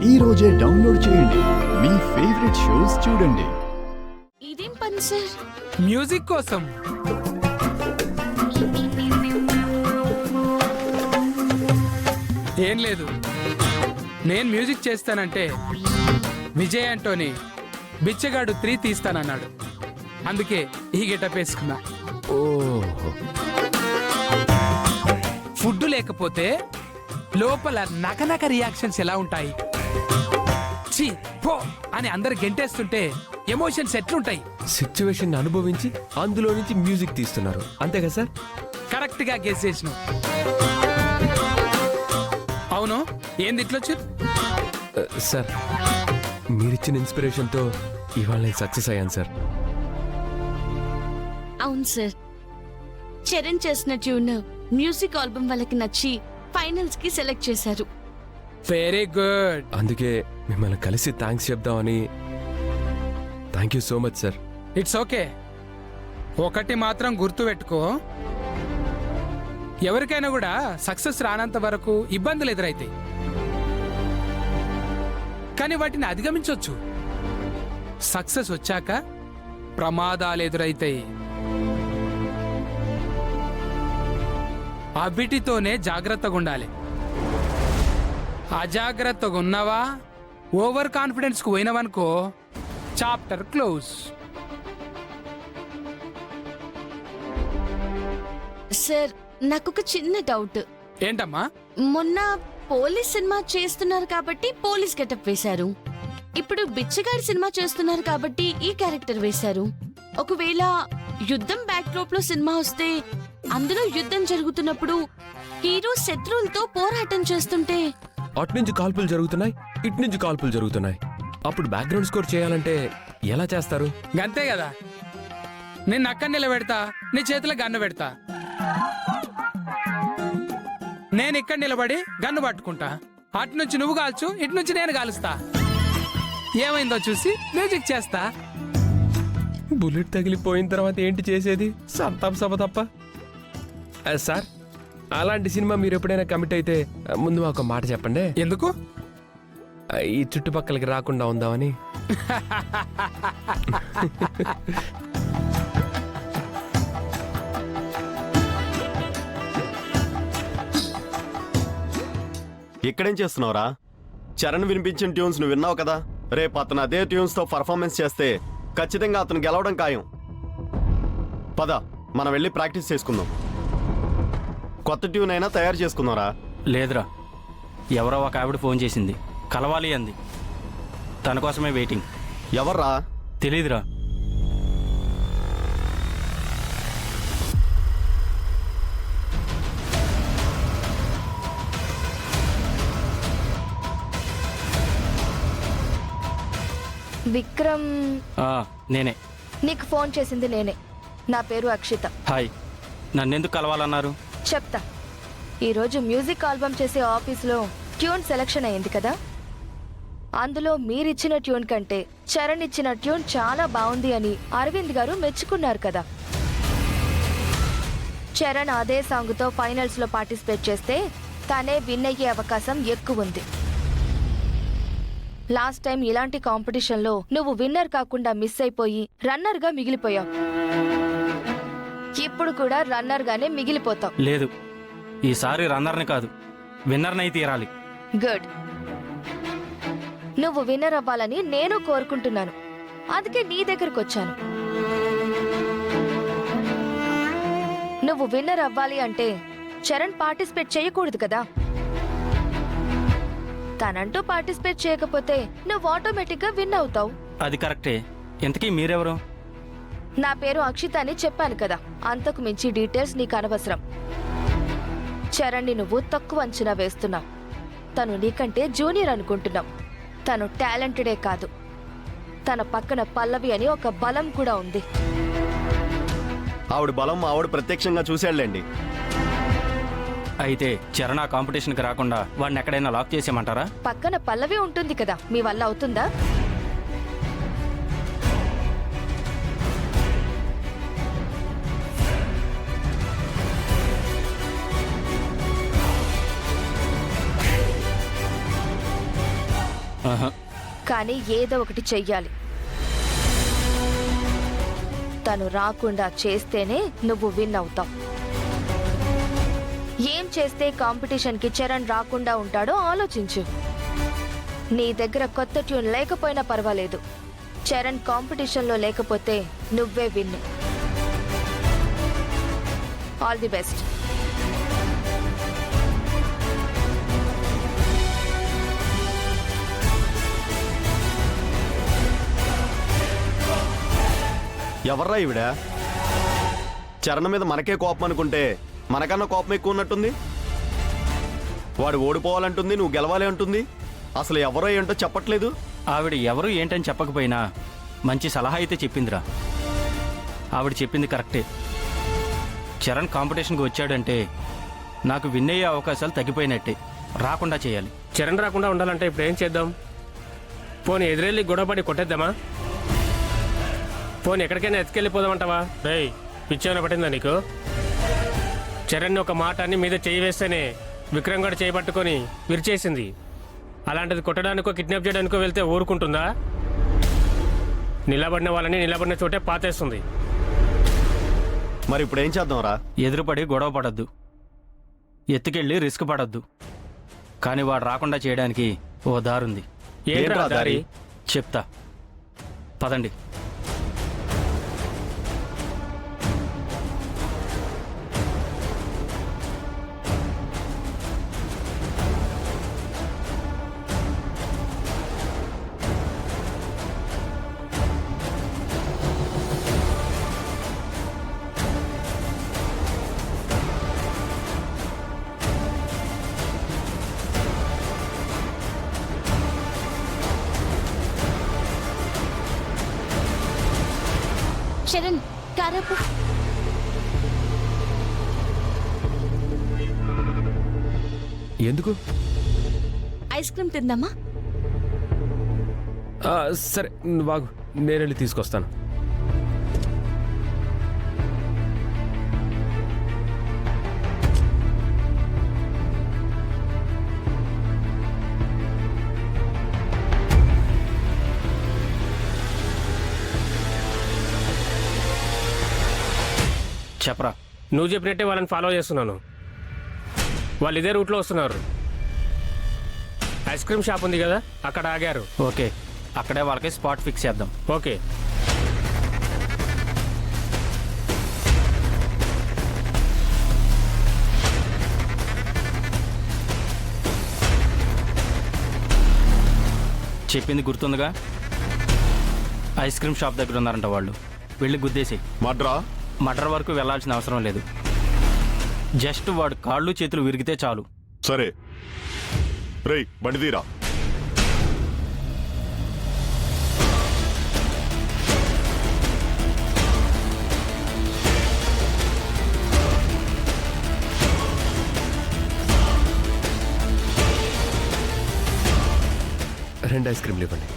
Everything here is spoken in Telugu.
ఈ రోజే డౌన్లోడ్ చేయండి. మీ ఫేవరెట్ షోస్ చూడండి. ఇదేం పని సార్? మ్యూజిక్ కోసం. ఏం లేదు, నేను మ్యూజిక్ చేస్తానంటే విజయ్ ఆంటోనీ బిచ్చగాడు 3 తీస్తానన్నాడు. అందుకే ఈ గెటప్ వేసుకున్నా. ఫుడ్ లేకపోతే లోపల నకనక రియాక్షన్స్ ఎలా ఉంటాయి? ఛీ పో అని అందరు గెంటేస్తుంటే ఎమోషన్స్ ఎట్లుంటాయి? సిచ్యువేషన్ అనుభవించి అందులో నుంచి మ్యూజిక్ తీస్తున్నారు, అంతే కదా సార్? కరెక్ట్ గా గెస్ చేసినావు. అవును, ఏంది ఇట్లొచ్చు? సార్, మీరిచ్చిన ఇన్స్పిరేషన్తో ఇవాళ నేను సక్సెస్ అయ్యాను సార్. అవును సార్, చరణ్ చేసిన ట్యూన్ మ్యూజిక్ ఆల్బమ్ వాళ్ళకి నచ్చి ఫైనల్స్ కి సెలెక్ట్ చేశారు. Very good. అందుకే మిమ్మల్ని కలిసి థ్యాంక్స్ చెప్దామని. Thank you so much sir. It's okay. ఒకటి మాత్రం గుర్తు పెట్టుకో, ఎవరికైనా కూడా సక్సెస్ రానంత వరకు ఇబ్బందులు ఎదురైతాయి, కానీ వాటిని అధిగమించవచ్చు. సక్సెస్ వచ్చాక ప్రమాదాలు ఎదురైతాయి. అవిటితోనే జాగ్రత్తగా ఉండాలి. అజాగ్రత్తగా ఉన్నావా, ఓవర్ కాన్ఫిడెన్స్ కు పోయినవనుకో, చాప్టర్ క్లోజ్. సార్, నాకొక చిన్న డౌట్. ఏంటమ్మా? మొన్న పోలీస్ సినిమా చేస్తున్నారు కాబట్టి పోలీస్ గెటప్ వేశారు. ఇప్పుడు బిచ్చగాడి సినిమా చేస్తున్నారు కాబట్టి ఈ క్యారెక్టర్ వేశారు. ఒకవేళ యుద్ధం బ్యాక్డ్రాప్ లో సినిమా వస్తే అందులో యుద్ధం జరుగుతున్నప్పుడు హీరో శత్రువులతో పోరాటం చేస్తుంటే అటు నుంచి కాల్పులు జరుగుతున్నాయి, ఇటు నుంచి కాల్పులు జరుగుతున్నాయి. అప్పుడు బ్యాక్గ్రౌండ్ స్కోర్ చేయాలంటే ఎలా చేస్తారు? గంతే కదా, నేను అక్కడ నిలబెడతా, నీ చేతిలో గన్ను పెడతా. నేను ఇక్కడ నిలబడి గన్ను పట్టుకుంటా. అటు నుంచి నువ్వు కాల్చు, ఇటు నుంచి నేను కాలుస్తా. ఏమైందో చూసి మ్యూజిక్ చేస్తా. బుల్లెట్ తగిలిపోయిన తర్వాత ఏంటి చేసేది? సంతాప సభ తప్ప. సార్, అలాంటి సినిమా మీరు ఎప్పుడైనా కమిట్ అయితే ముందు ఒక మాట చెప్పండి. ఎందుకు? ఈ చుట్టుపక్కలకి రాకుండా ఉందామని. ఇక్కడేం చేస్తున్నావురా? చరణ్ వినిపించిన ట్యూన్స్ నువ్వు విన్నావు కదా. రేపు అతను అదే ట్యూన్స్ తో పర్ఫార్మెన్స్ చేస్తే ఖచ్చితంగా అతను గెలవడం ఖాయం. పద, మనం వెళ్ళి ప్రాక్టీస్ చేసుకుందాం. కొత్త ట్యూన్ అయినా తయారు చేసుకుందాంరా. లేదురా, ఎవరో ఒక ఆవిడ ఫోన్ చేసింది, కలవాలి అంది. తన కోసమే వెయిటింగ్. ఎవర్రా? తెలీదురా. విక్రమ్, నేనే. నీకు ఫోన్ చేసింది నేనే. నా పేరు అక్షిత. హాయ్. నన్నెందుకు కలవాలన్నారు? చెప్తా. ఈరోజు మ్యూజిక్ ఆల్బమ్ చేసే ఆఫీస్లో ట్యూన్ సెలక్షన్ అయింది కదా. అందులో మీరిచ్చిన ట్యూన్ కంటే చరణ్ ఇచ్చిన ట్యూన్ చాలా బాగుంది అని అరవింద్ గారు మెచ్చుకున్నారు కదా. చరణ్ అదే సాంగ్తో ఫైనల్స్లో పార్టిసిపేట్ చేస్తే తనే విన్ అయ్యే అవకాశం ఎక్కువ ఉంది. లాస్ట్ టైం ఇలాంటి కాంపిటీషన్లో నువ్వు విన్నర్ కాకుండా మిస్ అయిపోయి రన్నర్గా మిగిలిపోయావు. ఇప్పుడు కూడా రన్నర్గానే మిగిలిపోతావు. లేదు, ఈసారి రన్నర్ని కాదు, విన్నర్ని అయితే తీరాలి. గుడ్. నువ్వు విన్నర్ అవ్వాలని నేను కోరుకుంటున్నాను. అందుకే నీ దగ్గరకు వచ్చాను. నువ్వు విన్నర్ అవ్వాలి అంటే చరణ్ పార్టిసిపేట్ చేయకూడదు కదా. తనంటూ పార్టిసిపేట్ చేయకపోతే నువ్వు ఆటోమేటిక్ గా విన్ అవుతావు. అది కరెక్టే. ఇంతకీ మీరెవరు? నా పేరు అక్షిత అని చెప్పాను కదా. అంతకు మించి డీటెయిల్స్ నీకు అనవసరం. చరణ్ని నువ్వు తక్కువ అంచనా వేస్తున్నావు. తను నీకంటే జూనియర్ అనుకుంటున్నావు. తను టాలెంటెడే కాదు, తన పక్కన పల్లవి అని ఒక బలం కూడా ఉంది. ఆవిడ బలం ఆవిడ ప్రత్యక్షంగా చూశాడులేండి. అయితే చరణ్ ఆ కాంపిటీషన్కి రాకుండా వాడిని ఎక్కడైనా లాక్ చేసేయమంటారా? పక్కన పల్లవి ఉంటుంది కదా, మీ వల్ల అవుతుందా? ఆహా. కానీ ఏదో ఒకటి చెయ్యాలి. తను రాకుండా చేస్తేనే నువ్వు విన్ అవుతావు. ఏం చేస్తే కాంపిటీషన్కి చరణ్ రాకుండా ఉంటాడో ఆలోచించు. నీ దగ్గర కొత్త ట్యూన్ లేకపోయినా పర్వాలేదు. చరణ్ కాంపిటీషన్లో లేకపోతే నువ్వే విన్. All the best. ఎవర్రా ఈవిడ? చరణ్ మీద మనకే కోపం అనుకుంటే మనకన్నా కోపం ఎక్కువ ఉన్నట్టుంది. వాడు ఓడిపోవాలంటుంది, నువ్వు గెలవాలి అంటుంది. అసలు ఎవరో ఏంటో చెప్పట్లేదు. ఆవిడ ఎవరు ఏంటని చెప్పకపోయినా మంచి సలహా అయితే చెప్పిందిరా. ఆవిడ చెప్పింది కరెక్టే. చరణ్ కాంపిటీషన్కి వచ్చాడంటే నాకు విన్ అయ్యే అవకాశాలు తగ్గిపోయినట్టే. రాకుండా చేయాలి. చరణ్ రాకుండా ఉండాలంటే ఇప్పుడు ఏం చేద్దాం? పోనీ ఎదురెళ్ళి గొడవపడి కొట్టేద్దామా? పోనీ ఎక్కడికైనా ఎత్తుకెళ్ళిపోదామంటావా? రేయ్, పిచ్చేమైనా పట్టిందా నీకు? చరణ్ ఒక మాట అని మీద చేయి వేస్తేనే విక్రమ్ గడు చేయబట్టుకొని విరిచేసింది. అలాంటిది కొట్టడానికో కిడ్నాప్ చేయడానికో వెళ్తే ఊరుకుంటుందా? నిలబడిన వాళ్ళని నిలబడిన చోటే పాతేస్తుంది. మరి ఇప్పుడు ఏం చేద్దాంరా? ఎదురుపడి గొడవ పడద్దు, ఎత్తుకెళ్ళి రిస్క్ పడద్దు. కానీ వాడు రాకుండా చేయడానికి ఓ దారుంది. ఏంట్రా దారి? చెప్తా, పదండి. చరణ్ కారపు. ఎందుకు? ఐస్ క్రీమ్ తిందామా? సరే, నువ్వు బాగు, నేను వెళ్ళి తీసుకొస్తాను. చెప్పరా. నువ్వు చెప్పినట్టే వాళ్ళని ఫాలో చేస్తున్నాను. వాళ్ళు ఇదే రూట్లో వస్తున్నారు. ఐస్ క్రీమ్ షాప్ ఉంది కదా, అక్కడ ఆగారు. ఓకే, అక్కడే వాళ్ళకి స్పాట్ ఫిక్స్ చేద్దాం. ఓకే. చెప్పింది గుర్తుందిగా? ఐస్ క్రీమ్ షాప్ దగ్గర ఉన్నారంట వాళ్ళు. వెళ్ళి గుద్దేసి మడ్రా మర్డర్ వరకు వెళ్లాల్సిన అవసరం లేదు. జస్ట్ వాడు కాళ్ళు చేతులు విరిగితే చాలు. సరే, రేయ్ బండి తీరా. రెండు ఐస్ క్రీమ్లు ఇవ్వండి.